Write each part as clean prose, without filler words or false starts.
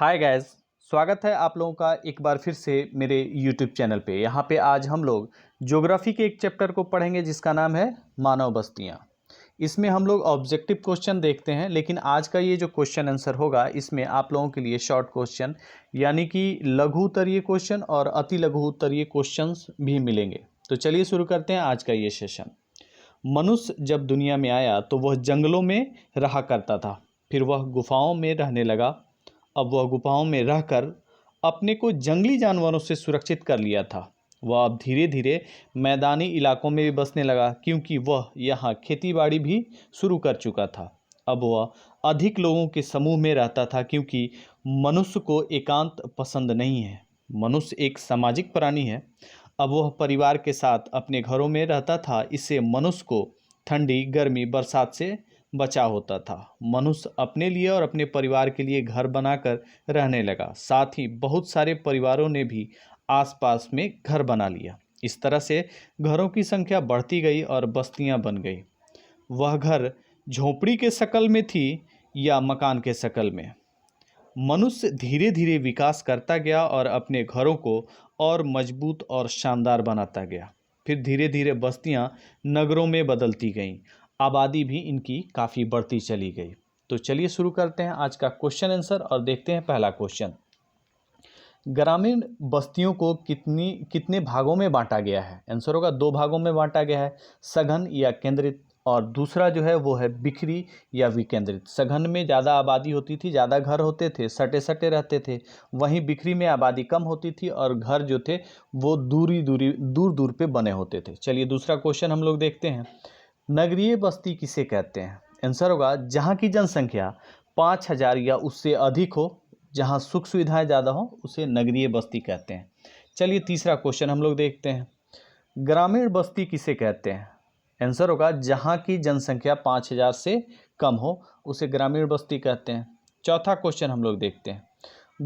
Hi guys, स्वागत है आप लोगों का एक बार फिर से मेरे यूट्यूब चैनल पे। यहाँ पे आज हम लोग ज्योग्राफी के एक चैप्टर को पढ़ेंगे जिसका नाम है मानव बस्तियाँ। इसमें हम लोग ऑब्जेक्टिव क्वेश्चन देखते हैं, लेकिन आज का ये जो क्वेश्चन आंसर होगा इसमें आप लोगों के लिए शॉर्ट क्वेश्चन यानी कि लघु उत्तरीय क्वेश्चन और अति लघु उत्तरीय क्वेश्चंस भी मिलेंगे। तो चलिए शुरू करते हैं आज का ये सेशन। मनुष्य जब दुनिया में आया तो वह जंगलों में रहा करता था, फिर वह गुफाओं में रहने लगा। अब वह गुफाओं में रहकर अपने को जंगली जानवरों से सुरक्षित कर लिया था। वह अब धीरे धीरे मैदानी इलाकों में भी बसने लगा, क्योंकि वह यहाँ खेतीबाड़ी भी शुरू कर चुका था। अब वह अधिक लोगों के समूह में रहता था, क्योंकि मनुष्य को एकांत पसंद नहीं है। मनुष्य एक सामाजिक प्राणी है। अब वह परिवार के साथ अपने घरों में रहता था। इससे मनुष्य को ठंडी, गर्मी, बरसात से बचाव होता था। मनुष्य अपने लिए और अपने परिवार के लिए घर बनाकर रहने लगा। साथ ही बहुत सारे परिवारों ने भी आसपास में घर बना लिया। इस तरह से घरों की संख्या बढ़ती गई और बस्तियां बन गई। वह घर झोपड़ी के शक्ल में थी या मकान के शक्ल में, मनुष्य धीरे धीरे विकास करता गया और अपने घरों को और मजबूत और शानदार बनाता गया। फिर धीरे धीरे बस्तियां नगरों में बदलती गईं। आबादी भी इनकी काफ़ी बढ़ती चली गई। तो चलिए शुरू करते हैं आज का क्वेश्चन आंसर और देखते हैं पहला क्वेश्चन। ग्रामीण बस्तियों को कितने भागों में बांटा गया है? आंसर होगा 2 भागों में बांटा गया है, सघन या केंद्रित, और दूसरा जो है वो है बिखरी या विकेंद्रित। सघन में ज़्यादा आबादी होती थी, ज़्यादा घर होते थे, सटे सटे रहते थे। वहीं बिखरी में आबादी कम होती थी और घर जो थे वो दूर दूर पे बने होते थे। चलिए दूसरा क्वेश्चन हम लोग देखते हैं। नगरीय बस्ती किसे कहते हैं? आंसर होगा जहाँ की जनसंख्या 5,000 या उससे अधिक हो, जहाँ सुख सुविधाएं ज़्यादा हो, उसे नगरीय बस्ती कहते हैं। चलिए तीसरा क्वेश्चन हम लोग देखते हैं। ग्रामीण बस्ती किसे कहते हैं? आंसर होगा जहाँ की जनसंख्या 5,000 से कम हो, उसे ग्रामीण बस्ती कहते हैं। चौथा क्वेश्चन हम लोग देखते हैं।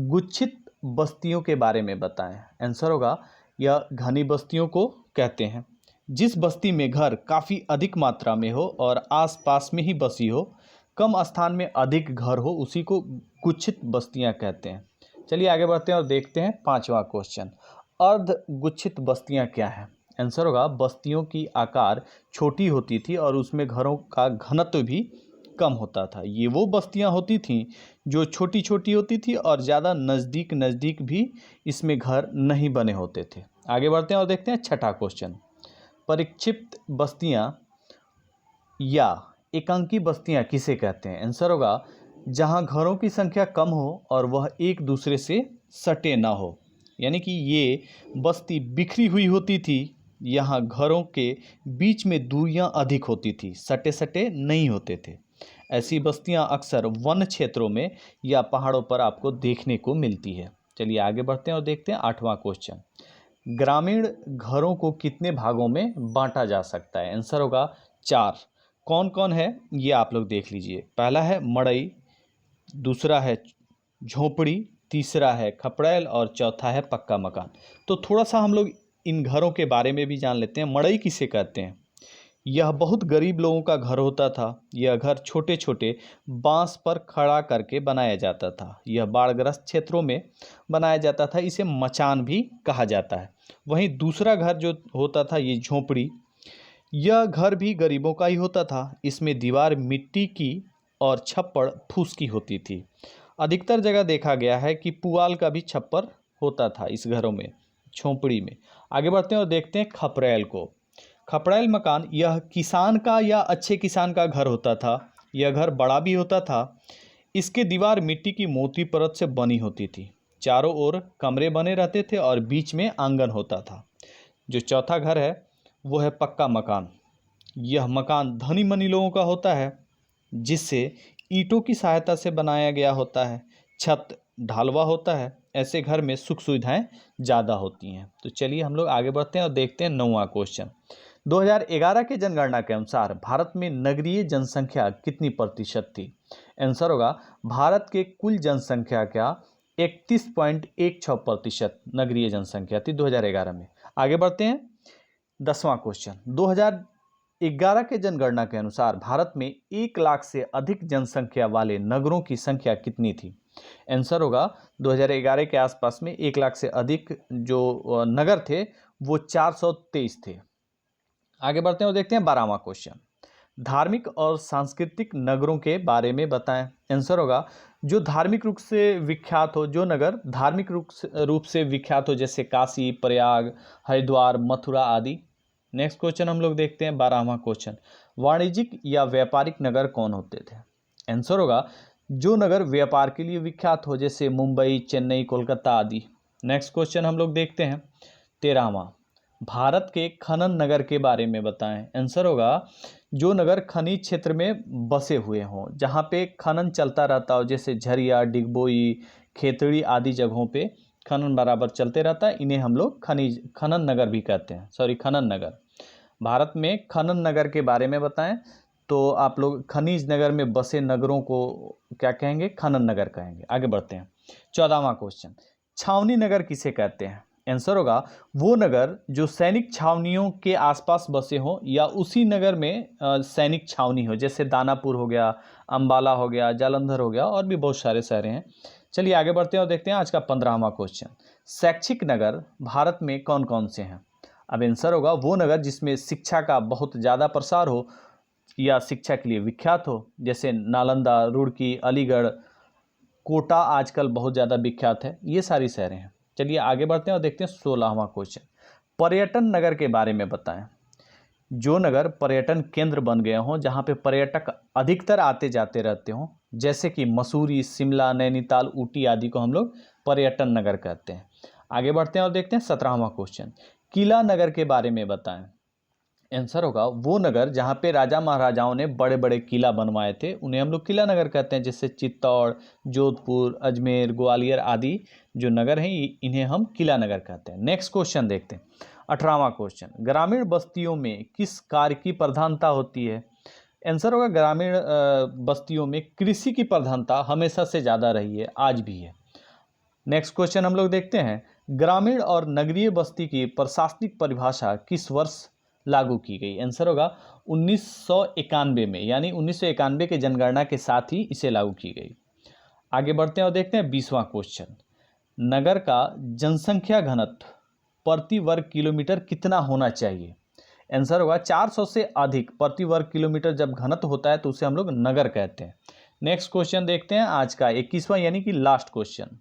गुच्छित बस्तियों के बारे में बताएं। आंसर होगा यह घनी बस्तियों को कहते हैं। जिस बस्ती में घर काफ़ी अधिक मात्रा में हो और आसपास में ही बसी हो, कम स्थान में अधिक घर हो, उसी को गुच्छित बस्तियां कहते हैं। चलिए आगे बढ़ते हैं और देखते हैं पांचवा क्वेश्चन। अर्ध गुच्छित बस्तियां क्या है? आंसर होगा बस्तियों की आकार छोटी होती थी और उसमें घरों का घनत्व भी कम होता था। ये वो बस्तियां होती थीं जो छोटी छोटी होती थी और ज़्यादा नज़दीक नज़दीक भी इसमें घर नहीं बने होते थे। आगे बढ़ते हैं और देखते हैं छठा क्वेश्चन। परिक्षिप्त बस्तियां या एकांकी बस्तियां किसे कहते हैं? आंसर होगा जहां घरों की संख्या कम हो और वह एक दूसरे से सटे ना हो, यानी कि ये बस्ती बिखरी हुई होती थी। यहाँ घरों के बीच में दूरियां अधिक होती थी, सटे सटे नहीं होते थे। ऐसी बस्तियां अक्सर वन क्षेत्रों में या पहाड़ों पर आपको देखने को मिलती है। चलिए आगे बढ़ते हैं और देखते हैं आठवां क्वेश्चन। ग्रामीण घरों को कितने भागों में बांटा जा सकता है? आंसर होगा 4। कौन कौन है ये आप लोग देख लीजिए। पहला है मड़ई, दूसरा है झोपड़ी, तीसरा है खपड़ैल और चौथा है पक्का मकान। तो थोड़ा सा हम लोग इन घरों के बारे में भी जान लेते हैं। मड़ई किसे कहते हैं? यह बहुत गरीब लोगों का घर होता था। यह घर छोटे छोटे बांस पर खड़ा करके बनाया जाता था। यह बाढ़ग्रस्त क्षेत्रों में बनाया जाता था। इसे मचान भी कहा जाता है। वहीं दूसरा घर जो होता था ये झोपड़ी, यह घर भी गरीबों का ही होता था। इसमें दीवार मिट्टी की और छप्पड़ फूस की होती थी। अधिकतर जगह देखा गया है कि पुआल का भी छप्पर होता था इस घरों में, झोपड़ी में। आगे बढ़ते हैं और देखते हैं खपरैल को। खपड़ैल मकान यह किसान का या अच्छे किसान का घर होता था। यह घर बड़ा भी होता था। इसके दीवार मिट्टी की मोटी परत से बनी होती थी। चारों ओर कमरे बने रहते थे और बीच में आंगन होता था। जो चौथा घर है वो है पक्का मकान। यह मकान धनी मनी लोगों का होता है, जिससे ईंटों की सहायता से बनाया गया होता है। छत ढालवा होता है। ऐसे घर में सुख सुविधाएं ज़्यादा होती हैं। तो चलिए हम लोग आगे बढ़ते हैं और देखते हैं 9वां क्वेश्चन। 2011 के जनगणना के अनुसार भारत में नगरीय जनसंख्या कितनी प्रतिशत थी? आंसर होगा भारत के कुल जनसंख्या का 31.16% नगरीय जनसंख्या थी 2011 में। आगे बढ़ते हैं 10वां क्वेश्चन। 2011 के जनगणना के अनुसार भारत में 1 लाख से अधिक जनसंख्या वाले नगरों की संख्या कितनी थी? आंसर होगा 2011 के आसपास में 1 लाख से अधिक जो नगर थे वो 423 थे। आगे बढ़ते हैं और देखते हैं 12वां क्वेश्चन। धार्मिक और सांस्कृतिक नगरों के बारे में बताएं। आंसर होगा जो धार्मिक रूप से विख्यात हो, जो नगर धार्मिक रूप से विख्यात हो, जैसे काशी, प्रयाग, हरिद्वार, मथुरा आदि। नेक्स्ट क्वेश्चन हम लोग देखते हैं 12वां क्वेश्चन। वाणिज्यिक या व्यापारिक नगर कौन होते थे? आंसर होगा जो नगर व्यापार के लिए विख्यात हो, जैसे मुंबई, चेन्नई, कोलकाता आदि। नेक्स्ट क्वेश्चन हम लोग देखते हैं 13वां। भारत के खनन नगर के बारे में बताएं। आंसर होगा जो नगर खनिज क्षेत्र में बसे हुए हों, जहाँ पे खनन चलता रहता हो, जैसे झरिया, डिगबोई, खेतड़ी आदि जगहों पे खनन बराबर चलते रहता है, इन्हें हम लोग खनन नगर भी कहते हैं। सॉरी, खनन नगर। भारत में खनन नगर के बारे में बताएं तो आप लोग खनिज नगर में बसे नगरों को क्या कहेंगे? खनन नगर कहेंगे। आगे बढ़ते हैं 14वां क्वेश्चन। छावनी नगर किसे कहते हैं? आंसर होगा वो नगर जो सैनिक छावनियों के आसपास बसे हों या उसी नगर में सैनिक छावनी हो, जैसे दानापुर हो गया, अंबाला हो गया, जालंधर हो गया, और भी बहुत सारे शहर हैं। चलिए आगे बढ़ते हैं और देखते हैं आज का 15वां क्वेश्चन। शैक्षिक नगर भारत में कौन कौन से हैं? अब आंसर होगा वो नगर जिसमें शिक्षा का बहुत ज़्यादा प्रसार हो या शिक्षा के लिए विख्यात हो, जैसे नालंदा, रुड़की, अलीगढ़, कोटा आजकल बहुत ज़्यादा विख्यात है। ये सारी शहरें हैं। चलिए आगे बढ़ते हैं और देखते हैं 16वां क्वेश्चन। पर्यटन नगर के बारे में बताएं। जो नगर पर्यटन केंद्र बन गए हों, जहाँ पे पर्यटक अधिकतर आते जाते रहते हों, जैसे कि मसूरी, शिमला, नैनीताल, ऊटी आदि को हम लोग पर्यटन नगर कहते हैं। आगे बढ़ते हैं और देखते हैं 17वां क्वेश्चन। किला नगर के बारे में बताएं। आंसर होगा वो नगर जहाँ पे राजा महाराजाओं ने बड़े बड़े किला बनवाए थे, उन्हें हम लोग किला नगर कहते हैं, जैसे चित्तौड़, जोधपुर, अजमेर, ग्वालियर आदि जो नगर हैं इन्हें हम किला नगर कहते हैं। नेक्स्ट क्वेश्चन देखते हैं 18वां क्वेश्चन। ग्रामीण बस्तियों में किस कार्य की प्रधानता होती है? आंसर होगा ग्रामीण बस्तियों में कृषि की प्रधानता हमेशा से ज़्यादा रही है, आज भी है। नेक्स्ट क्वेश्चन हम लोग देखते हैं। ग्रामीण और नगरीय बस्ती की प्रशासनिक परिभाषा किस वर्ष लागू की गई? आंसर होगा 1991 में, यानी 1991 के जनगणना के साथ ही इसे लागू की गई। आगे बढ़ते हैं और देखते हैं 20वां क्वेश्चन। नगर का जनसंख्या घनत्व प्रति वर्ग किलोमीटर कितना होना चाहिए? आंसर होगा 400 से अधिक प्रति वर्ग किलोमीटर जब घनत्व होता है तो उसे हम लोग नगर कहते हैं। नेक्स्ट क्वेश्चन देखते हैं आज का 21वां यानी कि लास्ट क्वेश्चन।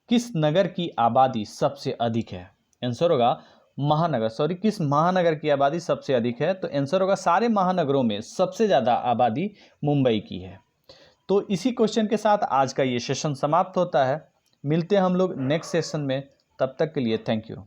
किस नगर की आबादी सबसे अधिक है? आंसर होगा महानगर। सॉरी, किस महानगर की आबादी सबसे अधिक है? तो आंसर होगा सारे महानगरों में सबसे ज़्यादा आबादी मुंबई की है। तो इसी क्वेश्चन के साथ आज का ये सेशन समाप्त होता है। मिलते हैं हम लोग नेक्स्ट सेशन में, तब तक के लिए थैंक यू।